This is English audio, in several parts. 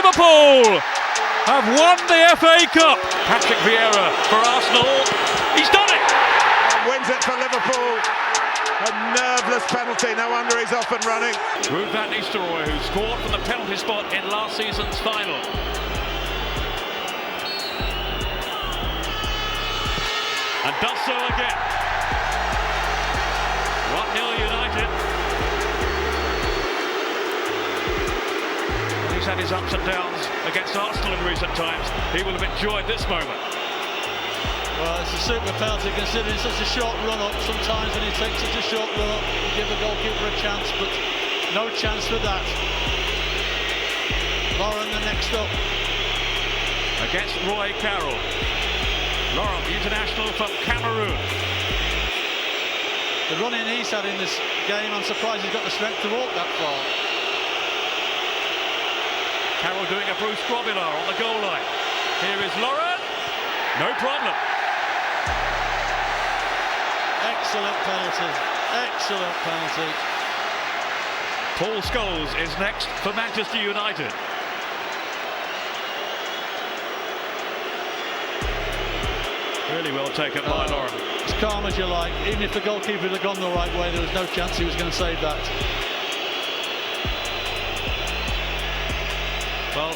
Liverpool have won the FA Cup. Patrick Viera for Arsenal. He's done it. Wins it for Liverpool. A nerveless penalty, no wonder he's off and running. Ruud van Nistelrooy, who scored from the penalty spot in last season's final. And does so again. 1-0 United. He's had his ups and downs against Arsenal in recent times. He will have enjoyed this moment. Well, it's a super penalty considering such a short run-up. Sometimes when you take such a short run-up, you give the goalkeeper a chance, but no chance for that. Lauren, the next up. Against Roy Carroll. Lauren, the international from Cameroon. The running he's had in this game, I'm surprised he's got the strength to walk that far. Carroll doing a Bruce Grobbelaar on the goal line. Here is Lauren. No problem. Excellent penalty. Excellent penalty. Paul Scholes is next for Manchester United. Really well taken by Lauren. As calm as you like. Even if the goalkeeper had gone the right way, there was no chance he was going to save that. Well,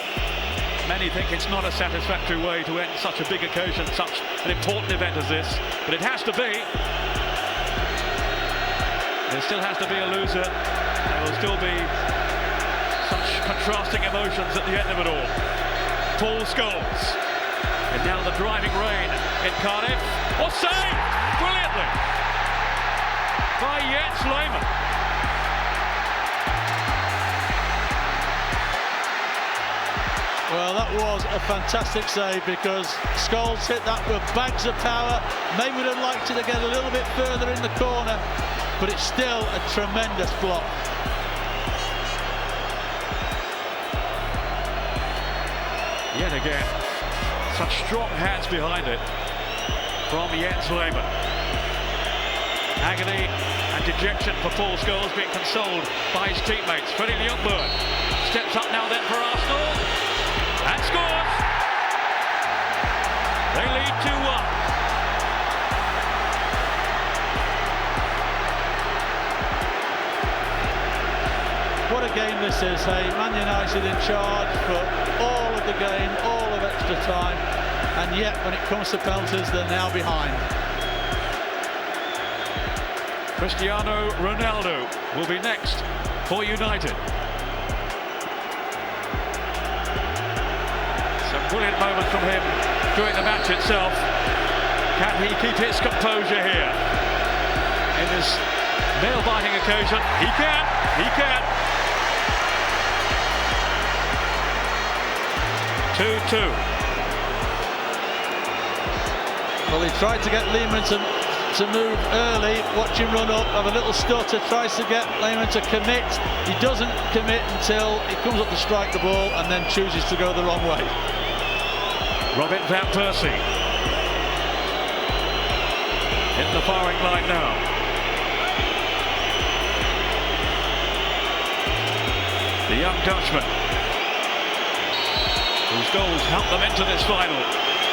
many think it's not a satisfactory way to end such a big occasion, such an important event as this, but it has to be. There still has to be a loser. There will still be such contrasting emotions at the end of it all. Paul Scholes. And now the driving rain in Cardiff. Oh, saved brilliantly by Jens Lehmann. Well, that was a fantastic save because Scholes hit that with bags of power. Maybe would have liked it to get a little bit further in the corner, but it's still a tremendous block. Yet again, such strong hands behind it from Jens Lehmann. Agony and dejection for Paul Scholes, being consoled by his teammates. Freddie Ljungberg steps up now then for Arsenal and scores. They lead 2-1. What a game this is, hey? Man United in charge for all of the game, all of extra time, and yet when it comes to penalties, they're now behind. Cristiano Ronaldo will be next for United. Some brilliant moments from him during the match itself. Can he keep his composure here in this nail-biting occasion? He can, he can. 2-2. Well, he tried to get Lehmann to move early, watch him run up, have a little stutter, tries to get Lehmann to commit. He doesn't commit until he comes up to strike the ball and then chooses to go the wrong way. Robin van Persie in the firing line now. The young Dutchman, whose goals helped them into this final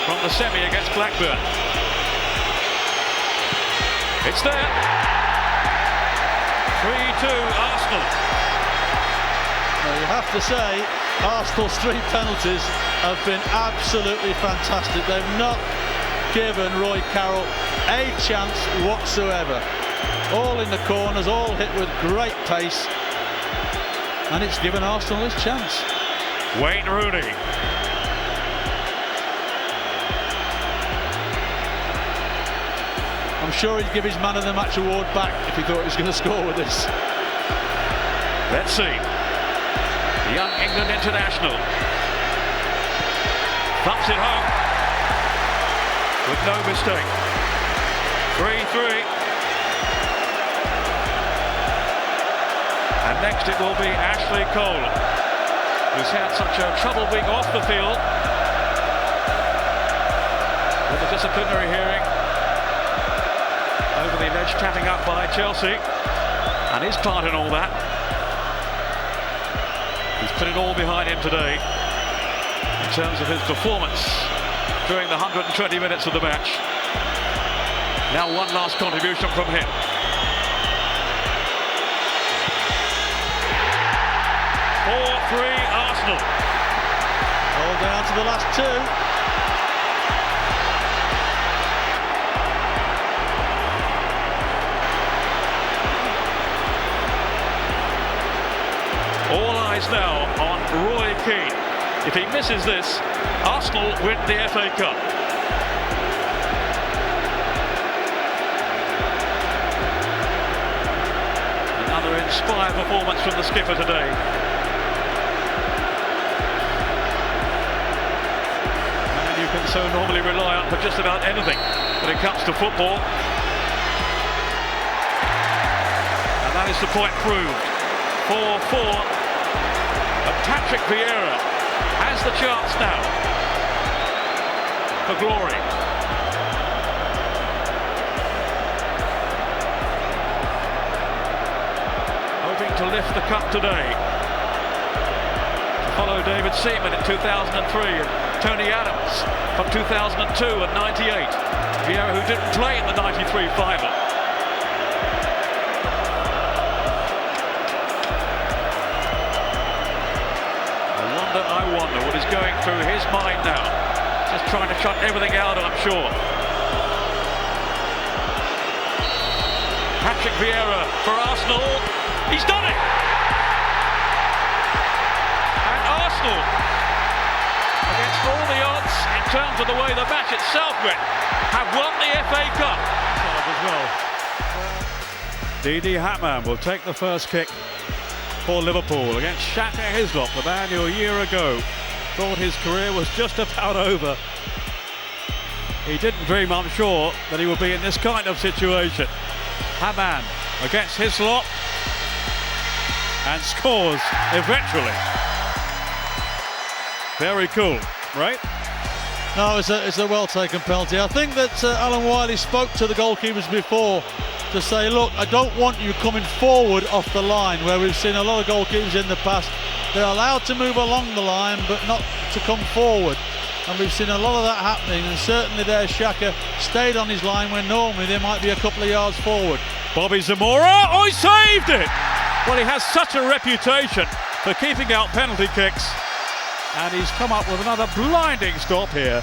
from the semi against Blackburn. It's there. 3-2 Arsenal. Well, you have to say, Arsenal's 3 penalties have been absolutely fantastic. They've not given Roy Carroll a chance whatsoever. All in the corners, all hit with great pace, and it's given Arsenal his chance. Wayne Rooney. I'm sure he'd give his man of the match award back if he thought he was going to score with this. Let's see. The young England international thumps it home with no mistake. 3-3. And next it will be Ashley Cole, who's had such a trouble being off the field with a disciplinary hearing over the alleged tapping up by Chelsea, and his part in all that. He's put it all behind him today. in terms of his performance during the 120 minutes of the match. Now one last contribution from him. 4-3 Arsenal. All down to the last two. All eyes now on Roy Keane. If he misses this, Arsenal win the FA Cup. Another inspired performance from the skipper today. And you can so normally rely on for just about anything when it comes to football. And that is the point proved. 4-4. Patrick Viera has the chance now for glory. Hoping to lift the cup today. To follow David Seaman in 2003 and Tony Adams from 2002 and 98. Viera, who didn't play in the 93 final. I wonder what is going through his mind now. Just trying to shut everything out, I'm sure. Patrick Viera for Arsenal. He's done it! And Arsenal, against all the odds in terms of the way the match itself went, have won the FA Cup as well. Didi Hamann will take the first kick for Liverpool against Shaka Hislop, the man who a year ago thought his career was just about over. He didn't dream, I'm sure, that he would be in this kind of situation. Hamann against Hislop and scores eventually. Very cool, right? No, it's a well-taken penalty. I think that Alan Wiley spoke to the goalkeepers before to say, look, I don't want you coming forward off the line, where we've seen a lot of goalkeepers in the past. They're allowed to move along the line, but not to come forward. And we've seen a lot of that happening, and certainly there Xhaka stayed on his line when normally they might be a couple of yards forward. Bobby Zamora, oh, he saved it! Well, he has such a reputation for keeping out penalty kicks, and he's come up with another blinding stop here.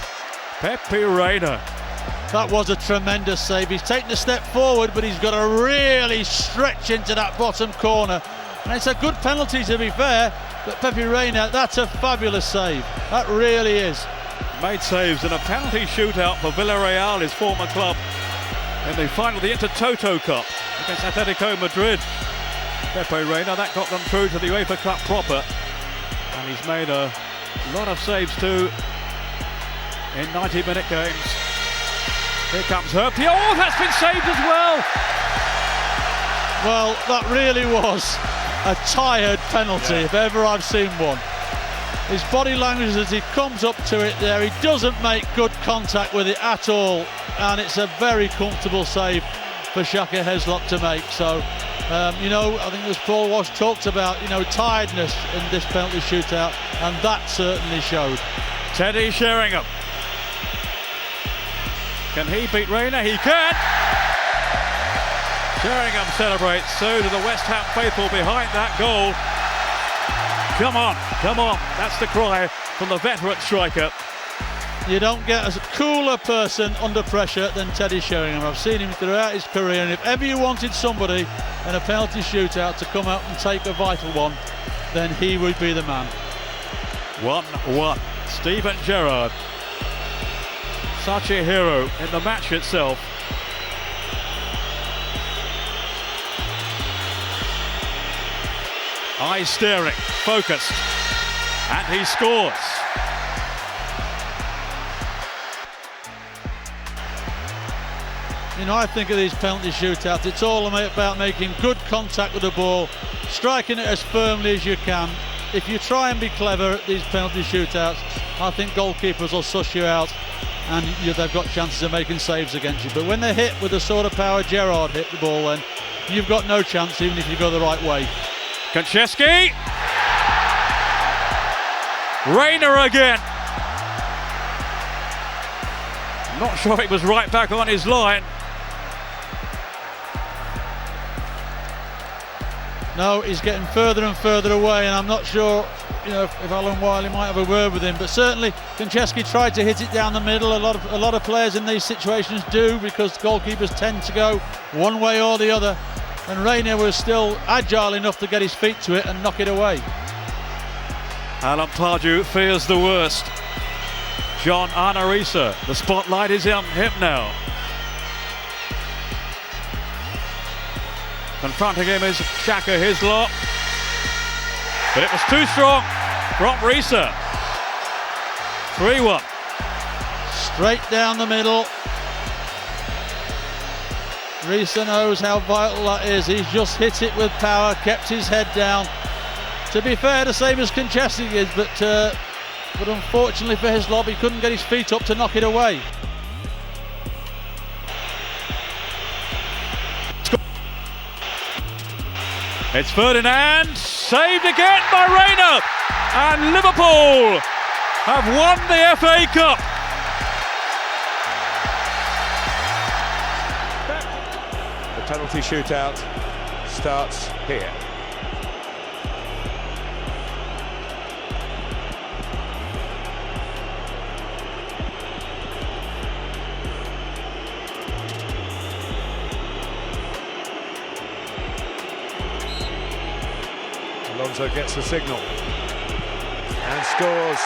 Pepe Reina. That was a tremendous save. He's taken a step forward, but he's got to really stretch into that bottom corner. And it's a good penalty, to be fair, but Pepe Reina, that's a fabulous save. That really is. Made saves in a penalty shootout for Villarreal, his former club, in the final of the Intertoto Cup against Atletico Madrid. Pepe Reina, that got them through to the UEFA Cup proper. And he's made a lot of saves too in 90-minute games. Here comes Herpia. Oh, that's been saved as well. Well, that really was a tired penalty, if ever I've seen one. His body language as he comes up to it there, he doesn't make good contact with it at all, and it's a very comfortable save for Xhaka Hislop to make. So, you know, I think as Paul Walsh talked about, you know, tiredness in this penalty shootout, and that certainly showed. Teddy Sheringham. Can he beat Reina? He can! Sheringham celebrates, so do the West Ham faithful behind that goal. Come on, come on, that's the cry from the veteran striker. You don't get a cooler person under pressure than Teddy Sheringham. I've seen him throughout his career, and if ever you wanted somebody in a penalty shootout to come out and take a vital one, then he would be the man. 1-1. Steven Gerrard. Such a hero in the match itself. Eyes staring, focused, and he scores. You know, I think of these penalty shootouts, it's all about making good contact with the ball, striking it as firmly as you can. If you try and be clever at these penalty shootouts, I think goalkeepers will suss you out, and they've got chances of making saves against you. But when they're hit with the sort of power Gerrard hit the ball, then you've got no chance, even if you go the right way. Konchesky! Reina again. Not sure it was right back on his line. No, he's getting further and further away, and I'm not sure, if Alan Wiley might have a word with him. But certainly, Konchesky tried to hit it down the middle. A lot of players in these situations do, because goalkeepers tend to go one way or the other. And Reina was still agile enough to get his feet to it and knock it away. Alan Pardew fears the worst. John Arnaisa, the spotlight is on him now. Confronting him is Shaka Hislop. But it was too strong from Risa. 3-1. Straight down the middle. Risa knows how vital that is. He's just hit it with power, kept his head down. To be fair, the same as Konchesky is, but unfortunately for Hislop, he couldn't get his feet up to knock it away. It's Ferdinand, saved again by Reina, and Liverpool have won the FA Cup. The penalty shootout starts here. Alonso gets the signal and scores.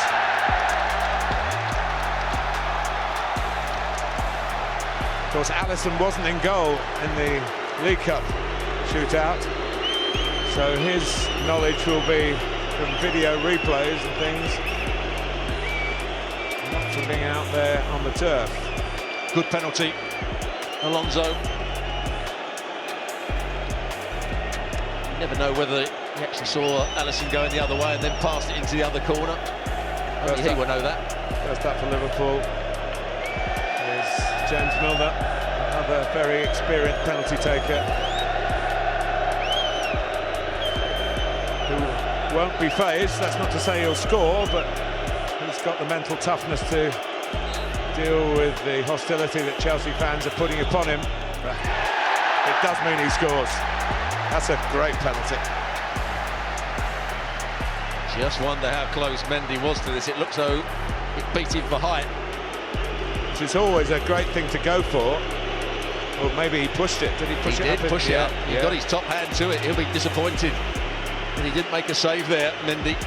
Of course, Alisson wasn't in goal in the League Cup shootout, so his knowledge will be from video replays and things, not from being out there on the turf. Good penalty, Alonso. You never know whether he actually saw Alisson going the other way and then passed it into the other corner. Only he will know that. First up for Liverpool is James Milner, another very experienced penalty taker, who won't be phased. That's not to say he'll score, but he's got the mental toughness to deal with the hostility that Chelsea fans are putting upon him. But it does mean he scores. That's a great penalty. Just wonder how close Mendy was to this. It looks though it beat him for height. Which is always a great thing to go for. Or maybe he pushed it. Did he push it up? He did push it up. He got his top hand to it. He'll be disappointed that he didn't make a save there, Mendy.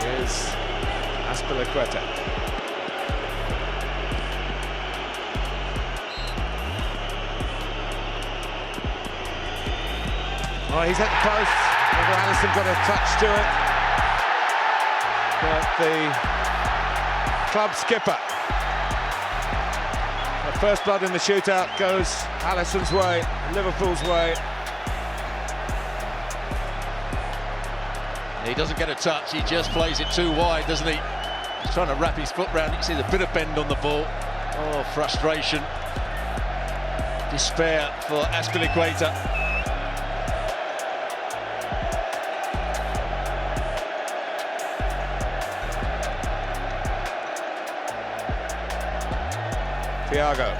Here's Azpilicueta. Oh, he's at the post. Whether Alisson got a touch to it. But the club skipper, the first blood in the shootout, goes Alisson's way, Liverpool's way. He doesn't get a touch, he just plays it too wide, doesn't he? He's trying to wrap his foot round. You can see a bit of bend on the ball. Oh, frustration. Despair for Azpilicueta. Thiago.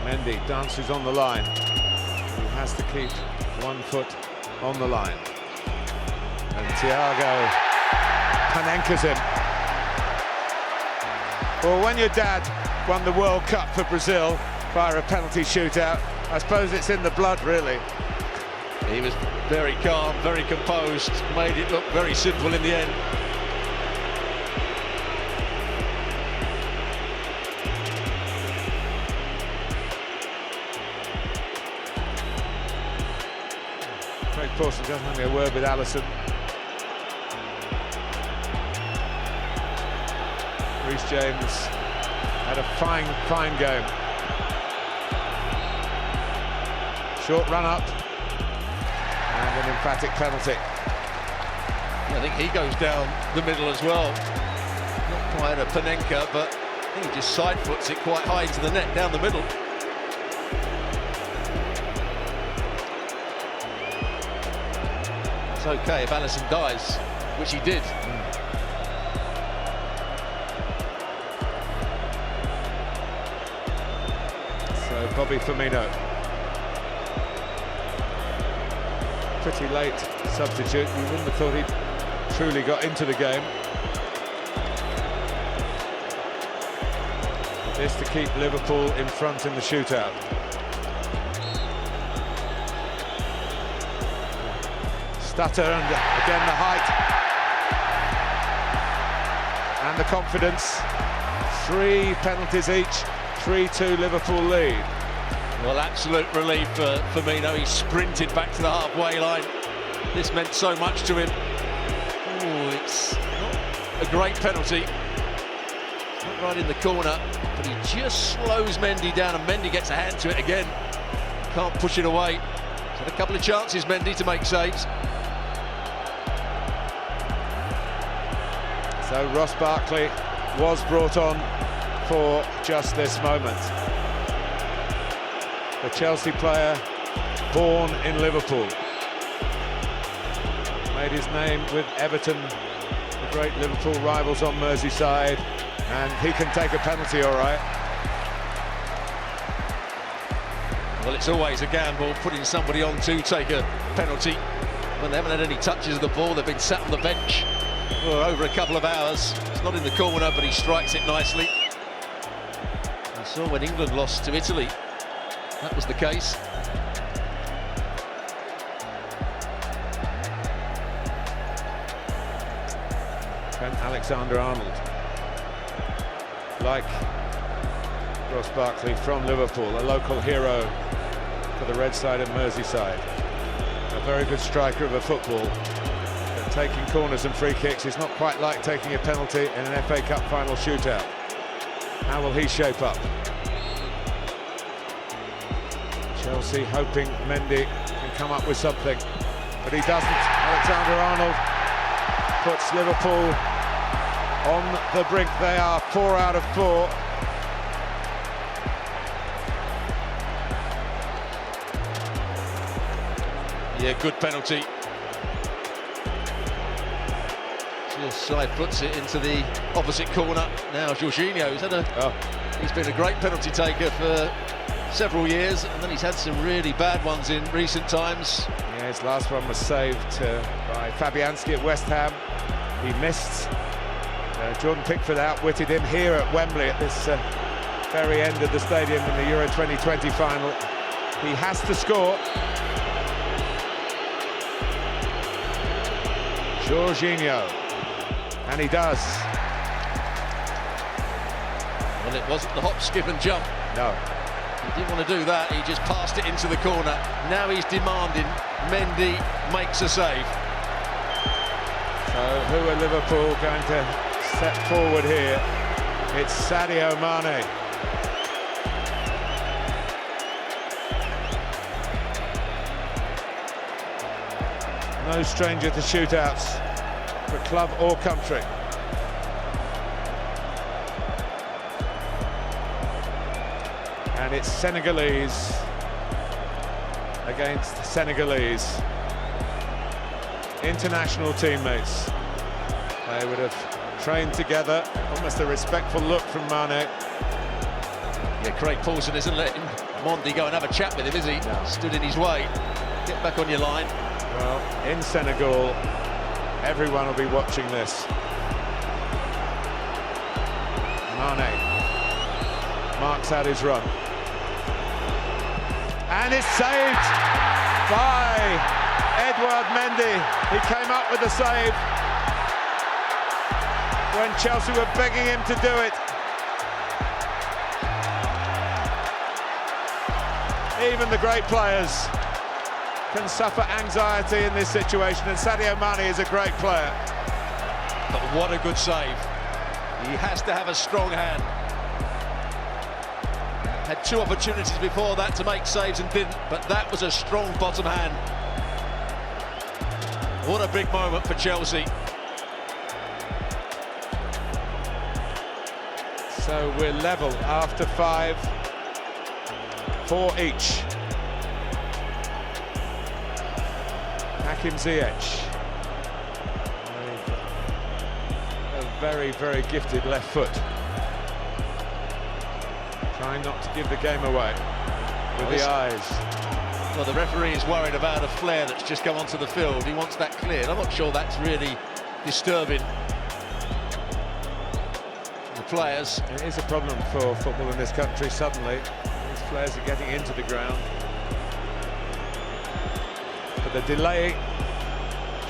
Mendy dances on the line. He has to keep 1 foot on the line. And Thiago Panencas him. Well, when your dad won the World Cup for Brazil via a penalty shootout, I suppose it's in the blood, really. He was very calm, very composed, made it look very simple in the end. Craig Pawson just having a word with Alisson. Reece James had a fine game. Short run up. And an emphatic penalty. Yeah, I think he goes down the middle as well. Not quite a Panenka, but I think he just side foots it quite high into the net, down the middle. It's okay if Alisson dies, which he did. So Bobby Firmino. Pretty late substitute. You wouldn't have thought he'd truly got into the game. This to keep Liverpool in front in the shootout. Stutter and again the height and the confidence. 3 penalties each, 3-2 Liverpool lead. Well, absolute relief for Firmino. He sprinted back to the halfway line. This meant so much to him. Oh, it's not a great penalty. Not right in the corner, but he just slows Mendy down, and Mendy gets a hand to it again. Can't push it away. He's had a couple of chances, Mendy, to make saves. So Ross Barkley was brought on for just this moment. The Chelsea player, born in Liverpool. Made his name with Everton, the great Liverpool rivals on Merseyside, and he can take a penalty all right. Well, it's always a gamble putting somebody on to take a penalty when they haven't had any touches of the ball. They've been sat on the bench for over a couple of hours. It's not in the corner, but he strikes it nicely. I saw when England lost to Italy, that was the case. Trent Alexander-Arnold, like Ross Barkley, from Liverpool, a local hero for the red side of Merseyside. A very good striker of a football, but taking corners and free kicks is not quite like taking a penalty in an FA Cup final shootout. How will he shape up? Chelsea hoping Mendy can come up with something, but he doesn't. Alexander-Arnold puts Liverpool on the brink. They are 4 out of 4. Yeah, good penalty. Just side puts it into the opposite corner. Now Jorginho's he's been a great penalty taker for several years, and then he's had some really bad ones in recent times. Yeah, his last one was saved by Fabianski at West Ham. He missed. Jordan Pickford outwitted him here at Wembley at this very end of the stadium in the Euro 2020 final. He has to score. Jorginho, and he does. Well, it wasn't the hop, skip and jump. No. He didn't want to do that, he just passed it into the corner. Now he's demanding Mendy makes a save. So who are Liverpool going to set forward here? It's Sadio Mane. No stranger to shootouts for club or country. And it's Senegalese against Senegalese. International teammates. They would have trained together. Almost a respectful look from Mane. Yeah, Craig Paulson isn't letting Mendy go and have a chat with him, is he? No. Stood in his way. Get back on your line. Well, in Senegal, everyone will be watching this. Mane marks out his run. And it's saved by Edouard Mendy. He came up with the save when Chelsea were begging him to do it. Even the great players can suffer anxiety in this situation, and Sadio Mane is a great player. But what a good save. He has to have a strong hand. Had two opportunities before that to make saves and didn't, but that was a strong bottom hand. What a big moment for Chelsea. So we're level after 5, 4 each. Hakim Ziyech. A very, very gifted left foot. Trying not to give the game away with the eyes. Well, the referee is worried about a flare that's just come onto the field. He wants that cleared. I'm not sure that's really disturbing the players. It is a problem for football in this country. Suddenly, these flares are getting into the ground. But the delay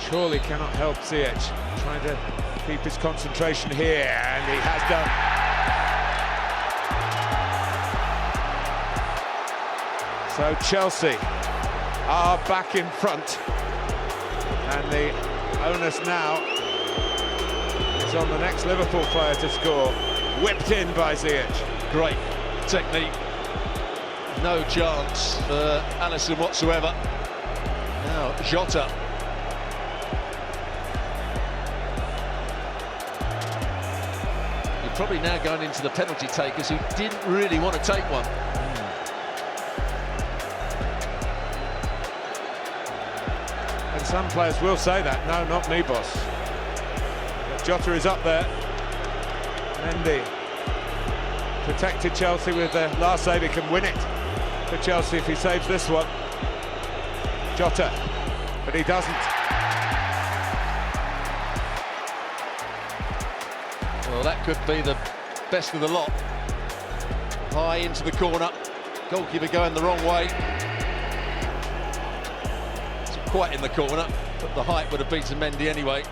surely cannot help Ziyech. Trying to keep his concentration here, and he has done. So Chelsea are back in front, and the onus now is on the next Liverpool player to score. Whipped in by Ziyech. Great technique. No chance for Alisson whatsoever. Now Jota. You're probably now going into the penalty takers who didn't really want to take one. And some players will say that. No, not me, boss. But Jota is up there. Mendy protected Chelsea with the last save. He can win it for Chelsea if he saves this one. Jota, but he doesn't. Well, that could be the best of the lot. High into the corner. Goalkeeper going the wrong way. It's quite in the corner, but the height would have beaten Mendy anyway.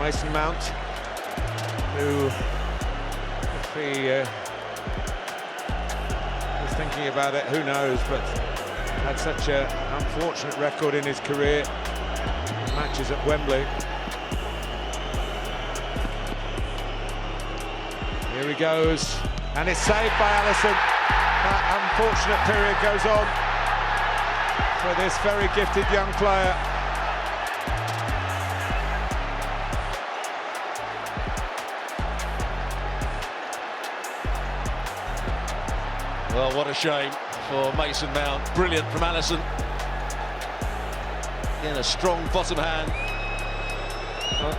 Mason Mount, who, if he was thinking about it, who knows, but had such an unfortunate record in his career, matches at Wembley. Here he goes, and it's saved by Alisson. That unfortunate period goes on for this very gifted young player. Well, what a shame for Mason Mount. Brilliant from Alisson. Again, a strong bottom hand. Well,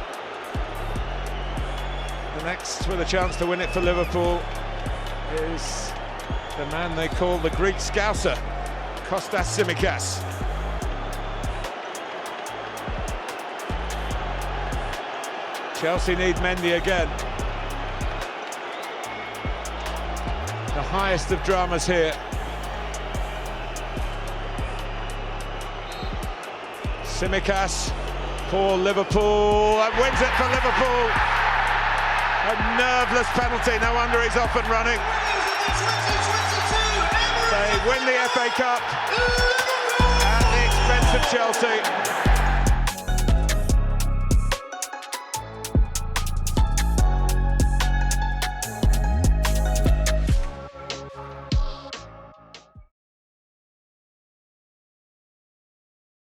the next with a chance to win it for Liverpool is the man they call the Greek Scouser, Kostas Tsimikas. Chelsea need Mendy again. The highest of dramas here. Tsimikas for Liverpool, and wins it for Liverpool. A nerveless penalty, no wonder he's off and running. They win the FA Cup at the expense of Chelsea.